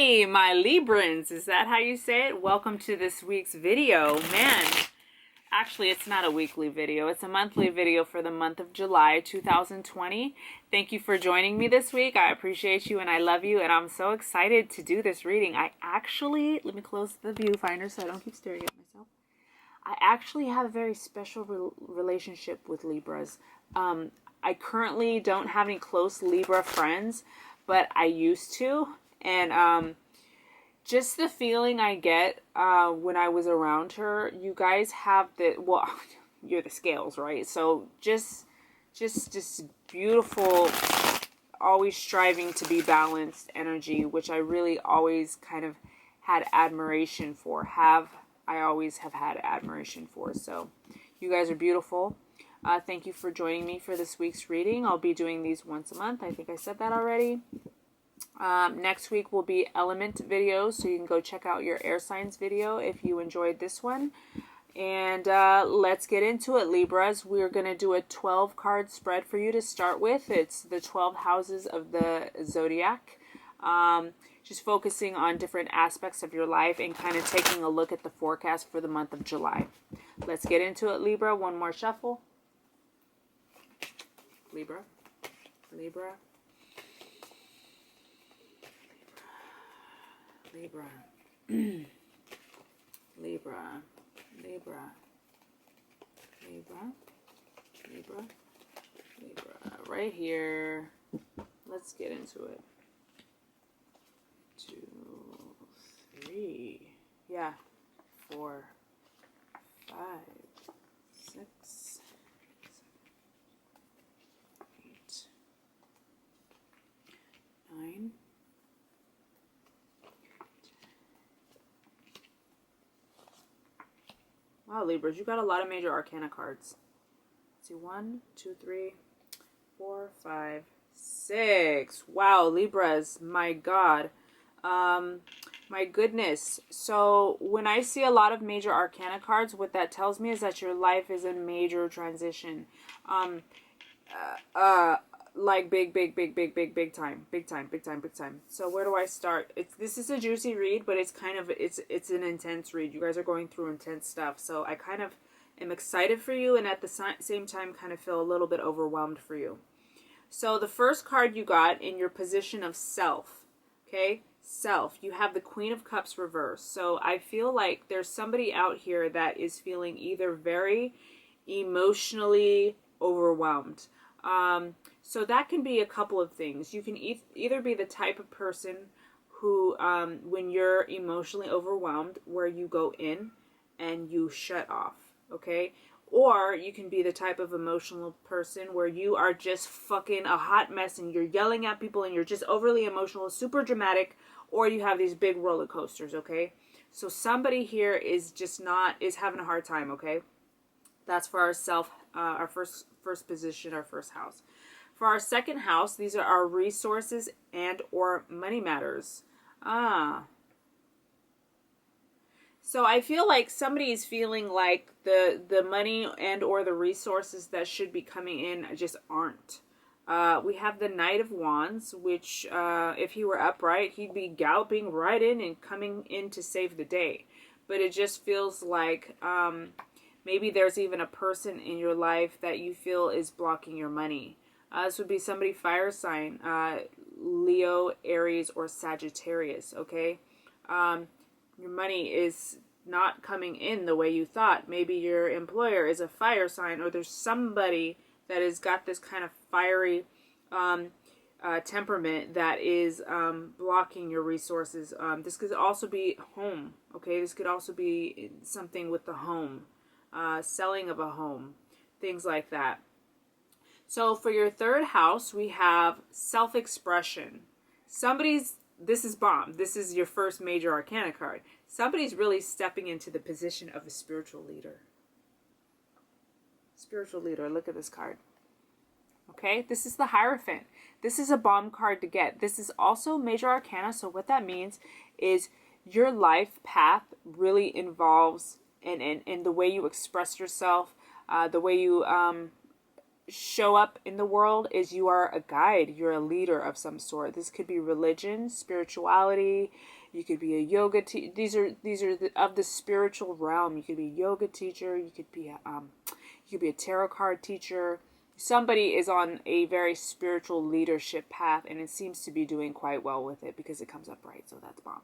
Hi, my Librans. Is that how you say it? Welcome to this week's video. Man, actually, it's not a weekly video. It's a monthly video for the month of July 2020. Thank you for joining me this week. I appreciate you and I love you, and I'm so excited to do this reading. Let me close the viewfinder so I don't keep staring at myself. I actually have a very special relationship with Libras. I currently don't have any close Libra friends, but I used to. And just the feeling I get when I was around her, you guys have you're the scales, right? So just beautiful, always striving to be balanced energy, which I really always kind of had admiration for. I always have had admiration for. So you guys are beautiful. Thank you for joining me for this week's reading. I'll be doing these once a month. I think I said that already. Next week will be element videos, so you can go check out your air signs video if you enjoyed this one. And let's get into it, Libras. We're going to do a 12 card spread for you to start with. It's the 12 houses of the zodiac. Just focusing on different aspects of your life and kind of taking a look at the forecast for the month of July. Let's get into it, Libra. One more shuffle. Libra. Libra. Libra, Libra, Libra, Libra, Libra, Libra, right here. Let's get into it. 2, 3, yeah, 4, 5, 6, 7, 8, 9. Wow, Libras, you got a lot of major arcana cards. Let's see, 1, 2, 3, 4, 5, 6. Wow, Libras, my God. My goodness. So when I see a lot of major arcana cards, what that tells me is that your life is in major transition. Like big time. So where do I start? This is a juicy read, but it's an intense read. You guys are going through intense stuff. So I kind of am excited for you, and at the same time kind of feel a little bit overwhelmed for you. So the first card you got in your position of self, okay? Self. You have the Queen of Cups reversed. So I feel like there's somebody out here that is feeling either very emotionally overwhelmed. So that can be a couple of things. You can either be the type of person who, when you're emotionally overwhelmed, where you go in and you shut off, okay? Or you can be the type of emotional person where you are just fucking a hot mess and you're yelling at people and you're just overly emotional, super dramatic, or you have these big roller coasters, okay? So somebody here is having a hard time, okay? That's for our self, our first position, our first house. For our second house, these are our resources and or money matters. So I feel like somebody is feeling like the money and or the resources that should be coming in just aren't. We have the Knight of Wands, which if he were upright, he'd be galloping right in and coming in to save the day. But it just feels like maybe there's even a person in your life that you feel is blocking your money. This would be somebody fire sign, Leo, Aries, or Sagittarius, okay? Your money is not coming in the way you thought. Maybe your employer is a fire sign, or there's somebody that has got this kind of fiery temperament that is blocking your resources. This could also be home, okay? This could also be something with the home, selling of a home, things like that. So for your third house, we have self-expression. This is bomb. This is your first major arcana card. Somebody's really stepping into the position of a spiritual leader. Spiritual leader, look at this card. Okay, this is the Hierophant. This is a bomb card to get. This is also major arcana, so what that means is your life path really involves in the way you express yourself, the way you show up in the world is you are a guide, you're a leader of some sort. This could be religion, spirituality. You could be a yoga teacher. These are of the spiritual realm. You could be a yoga teacher. You could be a tarot card teacher. Somebody is on a very spiritual leadership path, and it seems to be doing quite well with it because it comes up right. So that's bomb.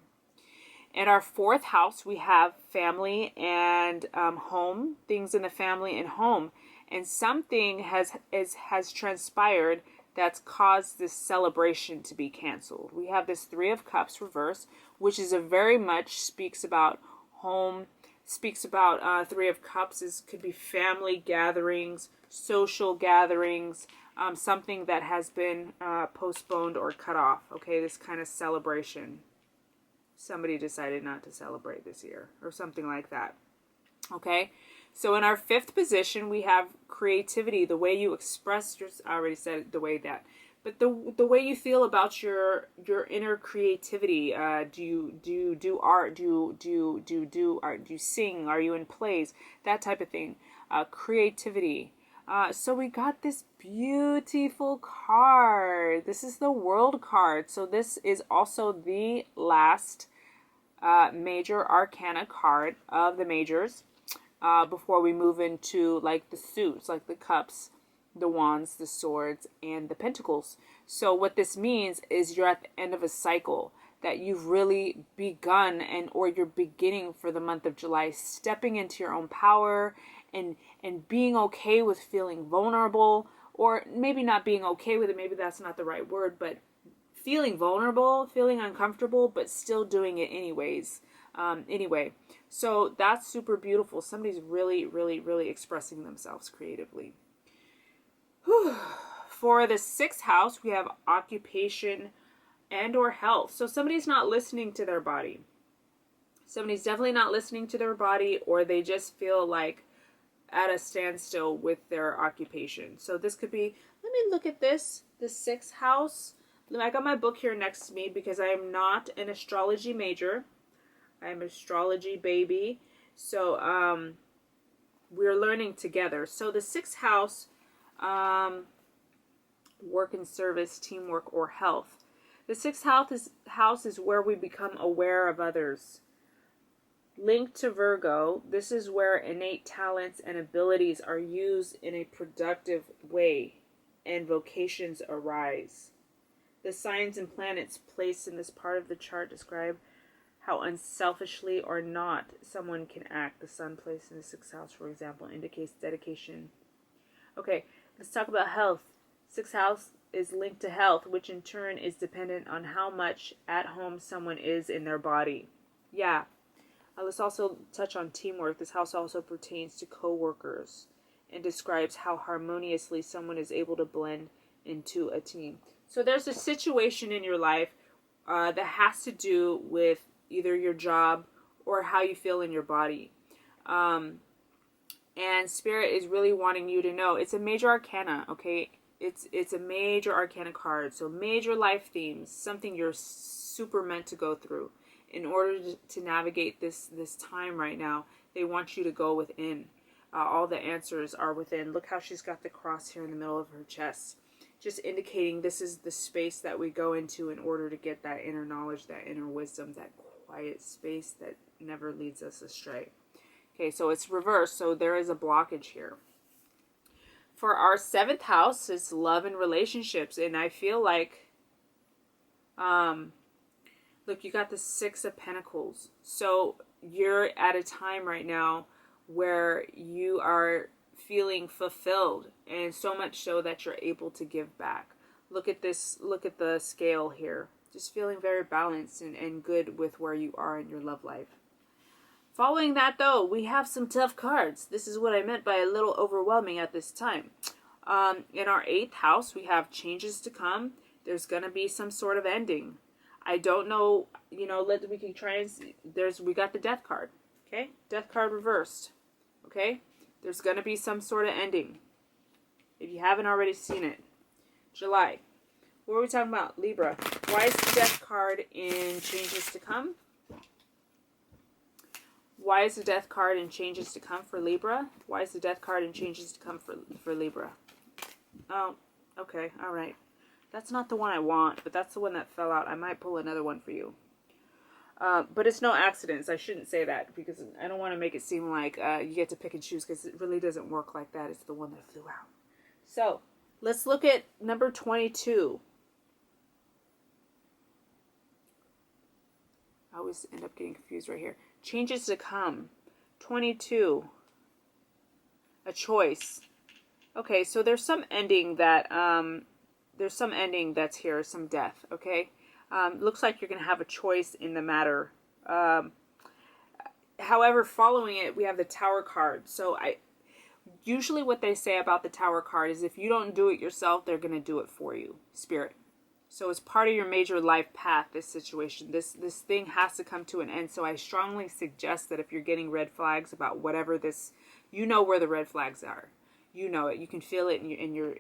In our 4th house, we have family and home, things in the family and home. And something has transpired that's caused this celebration to be canceled. We have this 3 of Cups reverse, which is a very much speaks about home, speaks about 3 of Cups could be family gatherings, social gatherings, something that has been postponed or cut off. Okay, this kind of celebration. Somebody decided not to celebrate this year or something like that. Okay, so in our 5th position, we have creativity, the way you express your, I already said the way that, but the way you feel about your inner creativity. Do you do art? Do art? Do you sing? Are you in plays? That type of thing. Creativity. So we got this beautiful card. This is the World card. So this is also the last major arcana card of the majors before we move into like the suits, like the cups, the wands, the swords, and the pentacles. So what this means is you're at the end of a cycle that you've really begun or you're beginning for the month of July, stepping into your own power and being okay with feeling vulnerable, or maybe not being okay with it, maybe that's not the right word, but feeling vulnerable, feeling uncomfortable, but still doing it anyways. Anyway, so that's super beautiful. Somebody's really, really, really expressing themselves creatively. Whew. For the 6th house, we have occupation and or health. So somebody's not listening to their body. Somebody's definitely not listening to their body, or they just feel like at a standstill with their occupation. So this could be, let me look at this, the 6th house. I got my book here next to me because I am not an astrology major. I am an astrology baby. So we're learning together. So the 6th house, work and service, teamwork, or health. The 6th house is where we become aware of others. Linked to Virgo, this is where innate talents and abilities are used in a productive way and vocations arise. The signs and planets placed in this part of the chart describe how unselfishly or not someone can act. The sun placed in the 6th house, for example, indicates dedication. Okay, let's talk about health. 6th house is linked to health, which in turn is dependent on how much at home someone is in their body. Yeah. Let's also touch on teamwork. This house also pertains to co-workers and describes how harmoniously someone is able to blend into a team. So there's a situation in your life that has to do with either your job or how you feel in your body. And Spirit is really wanting you to know it's a major arcana, okay? It's a major arcana card. So major life themes, something you're super meant to go through. In order to navigate this time right now, they want you to go within. All the answers are within. Look how she's got the cross here in the middle of her chest. Just indicating this is the space that we go into in order to get that inner knowledge, that inner wisdom, that quiet space that never leads us astray. Okay, so it's reversed, so there is a blockage here. For our 7th house, it's love and relationships, and I feel like... look, you got the 6 of Pentacles. So you're at a time right now where you are feeling fulfilled, and so much so that you're able to give back. Look at this. Look at the scale here. Just feeling very balanced and good with where you are in your love life. Following that, though, we have some tough cards. This is what I meant by a little overwhelming at this time. In our 8th house, we have changes to come. There's going to be some sort of ending. I don't know, we can try and see. We got the Death card, okay? Death card reversed, okay? There's going to be some sort of ending. If you haven't already seen it. July. What are we talking about? Libra. Why is the Death card in changes to come? Why is the Death card in changes to come for Libra? Why is the Death card in changes to come for Libra? Oh, okay, all right. That's not the one I want, but that's the one that fell out. I might pull another one for you. But it's no accidents. I shouldn't say that because I don't want to make it seem like you get to pick and choose, because it really doesn't work like that. It's the one that flew out. So let's look at number 22. I always end up getting confused right here. Changes to come. 22. A choice. Okay, so there's some ending that that's here, some death, okay? Looks like you're going to have a choice in the matter. However, following it, we have the Tower card. So usually what they say about the Tower card is if you don't do it yourself, they're going to do it for you, Spirit. So it's part of your major life path, this situation. This thing has to come to an end. So I strongly suggest that if you're getting red flags about whatever this, you know where the red flags are. You know it. You can feel it in your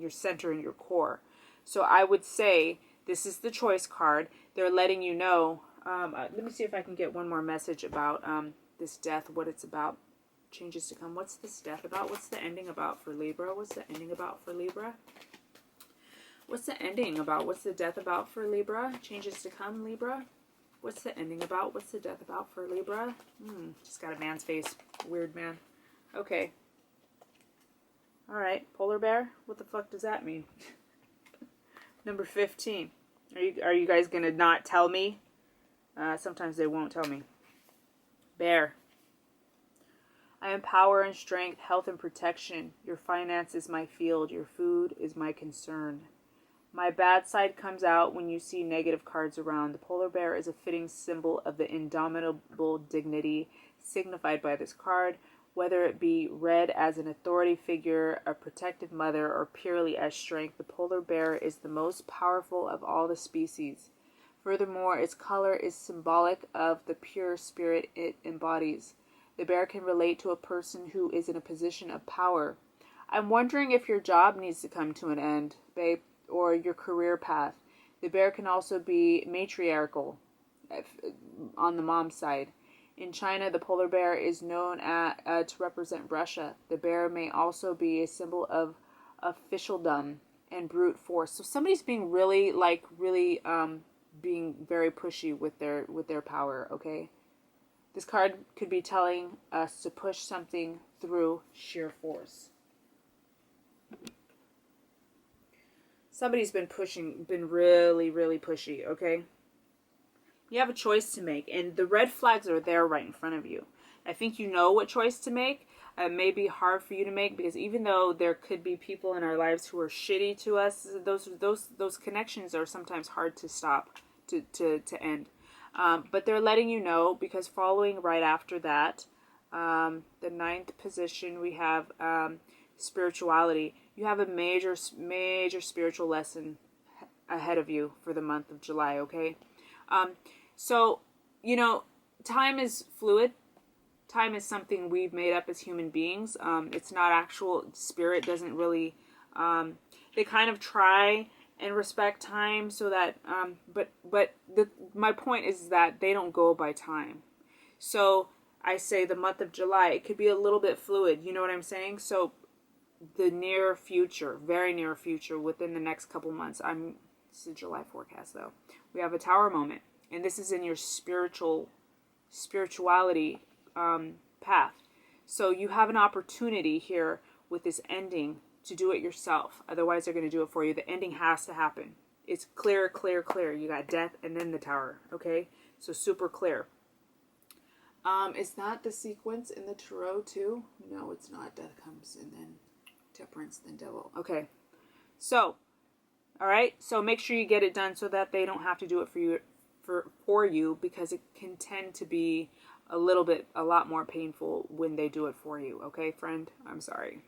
center, in your core. So I would say this is the choice card. They're letting you know. Let me see if I can get one more message about this death, what it's about. Changes to come. What's this death about? What's the ending about for Libra? What's the ending about for Libra? What's the ending about? What's the death about for Libra? Changes to come, Libra. What's the ending about? What's the death about for Libra? Just got a man's face. Weird man. Okay. All right. Polar bear. What the fuck does that mean? Number 15. Are you guys gonna not tell me? Sometimes they won't tell me. Bear. I am power and strength, health and protection. Your finance is my field. Your food is my concern. My bad side comes out when you see negative cards around. The polar bear is a fitting symbol of the indomitable dignity signified by this card, whether it be read as an authority figure, a protective mother, or purely as strength. The polar bear is the most powerful of all the species. Furthermore, its color is symbolic of the pure spirit it embodies. The bear can relate to a person who is in a position of power. I'm wondering if your job needs to come to an end, babe, or your career path. The bear can also be matriarchal on the mom's side. In China, the polar bear is known to represent Russia. The bear may also be a symbol of officialdom and brute force. So somebody's being really being very pushy with their power, okay? This card could be telling us to push something through sheer force. Somebody's been really, really pushy, okay? You have a choice to make, and the red flags are there right in front of you. I think you know what choice to make. It may be hard for you to make, because even though there could be people in our lives who are shitty to us, those connections are sometimes hard to stop, to end. But they're letting you know, because following right after that, the 9th position, we have spirituality. You have a major spiritual lesson ahead of you for the month of July, okay? So, time is fluid. Time is something we've made up as human beings. It's not actual. Spirit doesn't really, they kind of try and respect time so that, my point is that they don't go by time. So I say the month of July, it could be a little bit fluid. You know what I'm saying? So the near future, very near future, within the next couple months, this is a July forecast though, we have a tower moment, and this is in your spirituality path. So you have an opportunity here with this ending to do it yourself. Otherwise, they're going to do it for you. The ending has to happen. It's clear, clear, clear. You got death and then the tower. Okay, so super clear. Is that the sequence in the tarot too? No, it's not. Death comes and then temperance, then devil. Okay, so all right. So make sure you get it done so that they don't have to do it for you, because it can tend to be a lot more painful when they do it for you. Okay, friend. I'm sorry.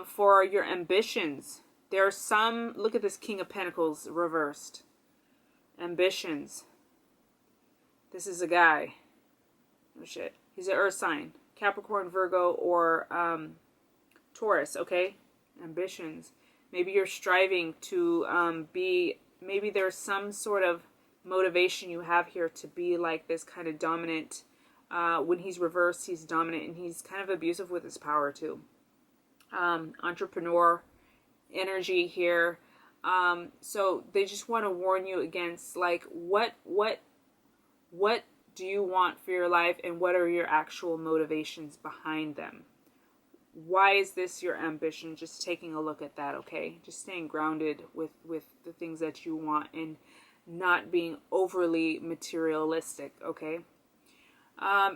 For your ambitions, there are some. Look at this King of Pentacles reversed. Ambitions. This is a guy. Oh shit. He's an earth sign. Capricorn, Virgo, or Taurus, okay? Ambitions. Maybe you're striving to maybe there's some sort of motivation you have here to be like this kind of dominant. When he's reversed, he's dominant, and he's kind of abusive with his power too. entrepreneur energy here. So they just want to warn you against, like, what do you want for your life, and what are your actual motivations behind them? Why is this your ambition? Just taking a look at that, okay? Just staying grounded with the things that you want and not being overly materialistic, okay?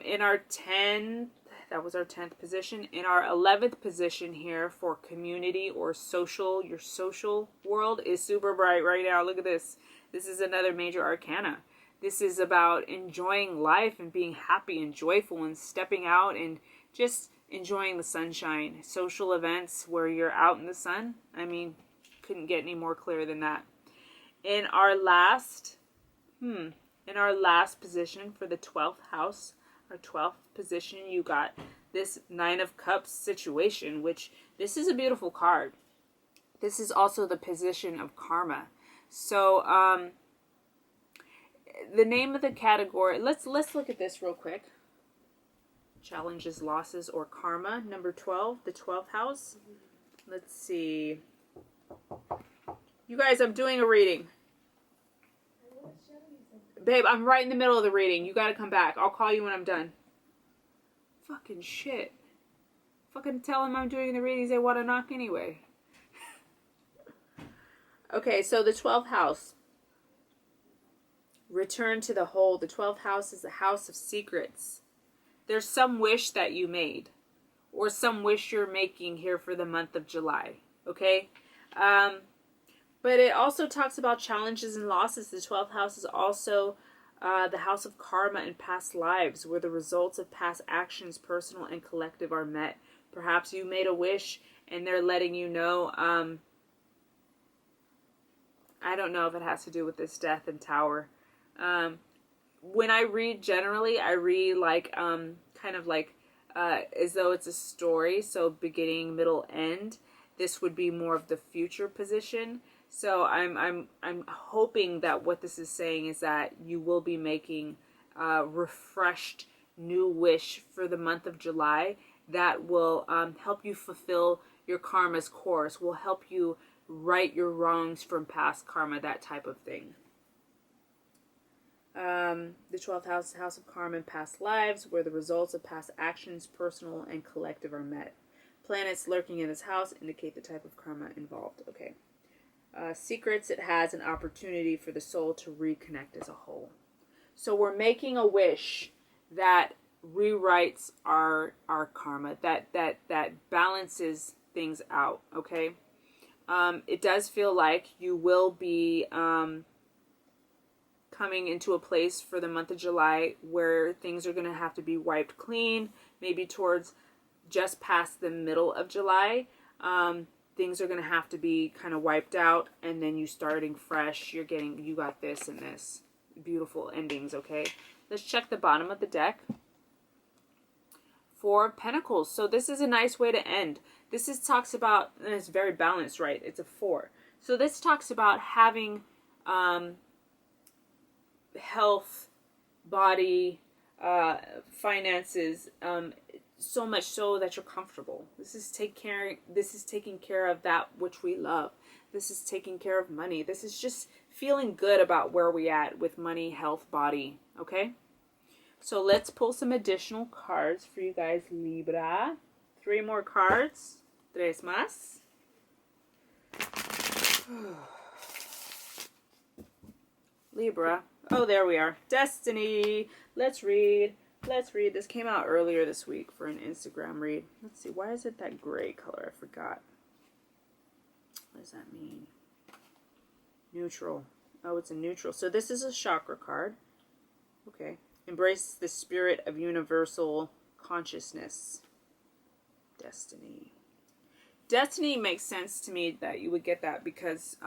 In our 10th, that was our 10th position. In our 11th position here for community or social, your social world is super bright right now. Look at this. This is another major arcana. This is about enjoying life and being happy and joyful and stepping out and just enjoying the sunshine. Social events where you're out in the sun. I mean, couldn't get any more clear than that. In our last position for the 12th house, our 12th position, you got this 9 of Cups situation, which this is a beautiful card. This is also the position of karma. So, the name of the category, let's look at this real quick. Challenges, losses, or karma. Number 12, the 12th house. Let's see. You guys, I'm doing a reading. Babe, I'm right in the middle of the reading. You gotta come back. I'll call you when I'm done. Fucking shit. Fucking tell them I'm doing the readings. They want to knock anyway. Okay, so the 12th house. Return to the whole. The 12th house is the house of secrets. There's some wish that you made, or some wish you're making here for the month of July. Okay? But it also talks about challenges and losses. The 12th house is also the house of karma and past lives, where the results of past actions, personal and collective, are met. Perhaps you made a wish and they're letting you know. I don't know if it has to do with this death and tower. When I read generally, I read like kind of like as though it's a story. So beginning, middle, end. This would be more of the future position. So I'm hoping that what this is saying is that you will be making a refreshed new wish for the month of July that will help you fulfill your karma's course, will help you right your wrongs from past karma, that type of thing. The 12th house, house of karma and past lives, where the results of past actions, personal and collective, are met. Planets lurking in this house indicate the type of karma involved. Okay. Secrets, it has an opportunity for the soul to reconnect as a whole. So we're making a wish that rewrites our karma, that balances things out, okay? It does feel like you will be coming into a place for the month of July where things are going to have to be wiped clean, maybe towards just past the middle of July. Things are going to have to be kind of wiped out, and then you starting fresh. You got this and this. Beautiful endings, okay? Let's check the bottom of the deck. 4 of Pentacles. So this is a nice way to end. This talks about, and it's very balanced, right? It's a 4. So this talks about having health, body, finances, so much so that you're comfortable. This is taking care of that which we love. This is taking care of money. This is just feeling good about where we at with money, health, body. Okay? So let's pull some additional cards for you guys, Libra. 3 more cards. 3 más. Libra. Oh, there we are. Destiny. Let's read. This came out earlier this week for an Instagram read. Let's see. Why is it that gray color? I forgot. What does that mean? Neutral. Oh, it's a neutral. So this is a chakra card. Okay. Embrace the spirit of universal consciousness. Destiny. Destiny makes sense to me that you would get that because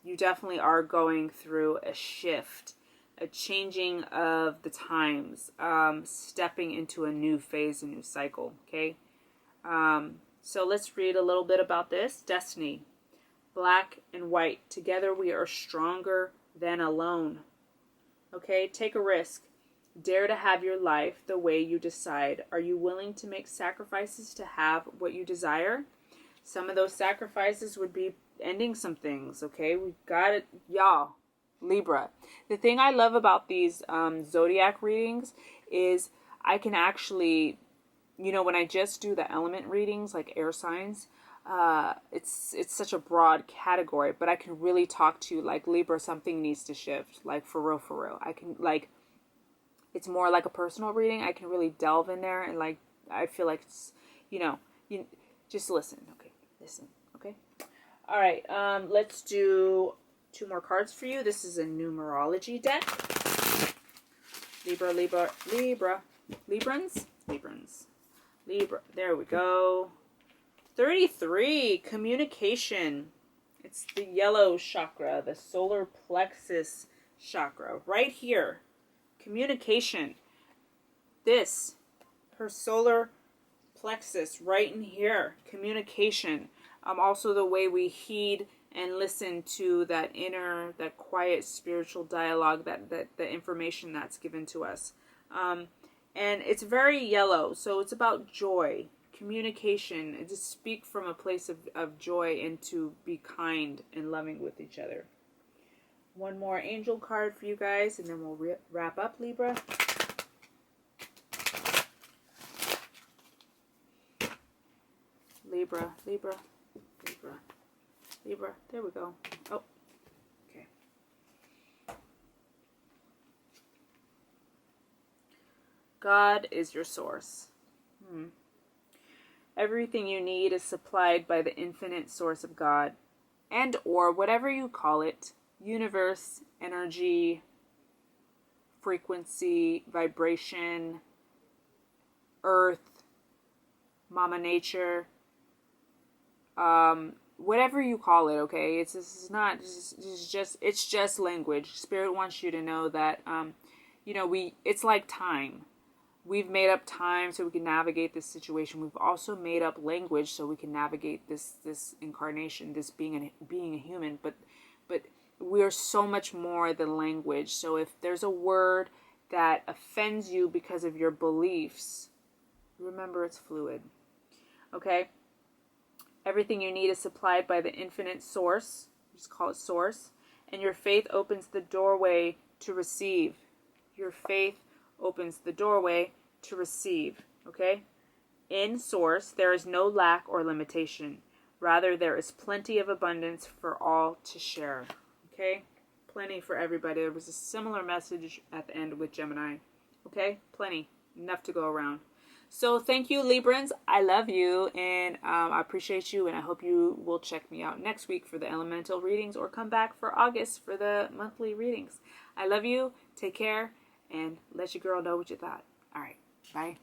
you definitely are going through a shift, a changing of the times, stepping into a new phase, a new cycle, okay? So let's read a little bit about this. Destiny. Black and white. Together we are stronger than alone. Okay? Take a risk. Dare to have your life the way you decide. Are you willing to make sacrifices to have what you desire? Some of those sacrifices would be ending some things, okay? We got it, y'all. Libra. The thing I love about these zodiac readings is I can actually, you know, when I just do the element readings, like air signs, it's such a broad category, but I can really talk to, like, Libra, something needs to shift, like, for real, for real. I can, like, it's more like a personal reading. I can really delve in there, and, like, I feel like it's, you know, you just listen, okay? Listen, okay? All right, let's do 2 more cards for you. This is a numerology deck. Libra, Libra, Libra. Librans? Librans. Libra. There we go. 33, communication. It's the yellow chakra, the solar plexus chakra, right here. Communication. This, her solar plexus, right in here. Communication. Also the way we heed and listen to that inner, that quiet spiritual dialogue, that the information that's given to us. And it's very yellow, so it's about joy, communication, and to speak from a place of joy and to be kind and loving with each other. One more angel card for you guys, and then we'll wrap up, Libra. Libra, Libra, Libra, Libra. There we go. Oh, okay. God is your source. Everything you need is supplied by the infinite source of God, and or whatever you call it, universe, energy, frequency, vibration, earth, Mama Nature, whatever you call it, okay? It's just language. Spirit wants you to know that, you know, it's like time. We've made up time so we can navigate this situation. We've also made up language so we can navigate this incarnation, this being a human. But we are so much more than language. So if there's a word that offends you because of your beliefs, remember it's fluid. Okay? Everything you need is supplied by the infinite source. Just call it source. And your faith opens the doorway to receive. Your faith opens the doorway to receive. Okay? In source, there is no lack or limitation. Rather, there is plenty of abundance for all to share. Okay? Plenty for everybody. There was a similar message at the end with Gemini. Okay? Plenty. Enough to go around. So thank you, Librans. I love you, and I appreciate you, and I hope you will check me out next week for the elemental readings, or come back for August for the monthly readings. I love you. Take care, and let your girl know what you thought. All right. Bye.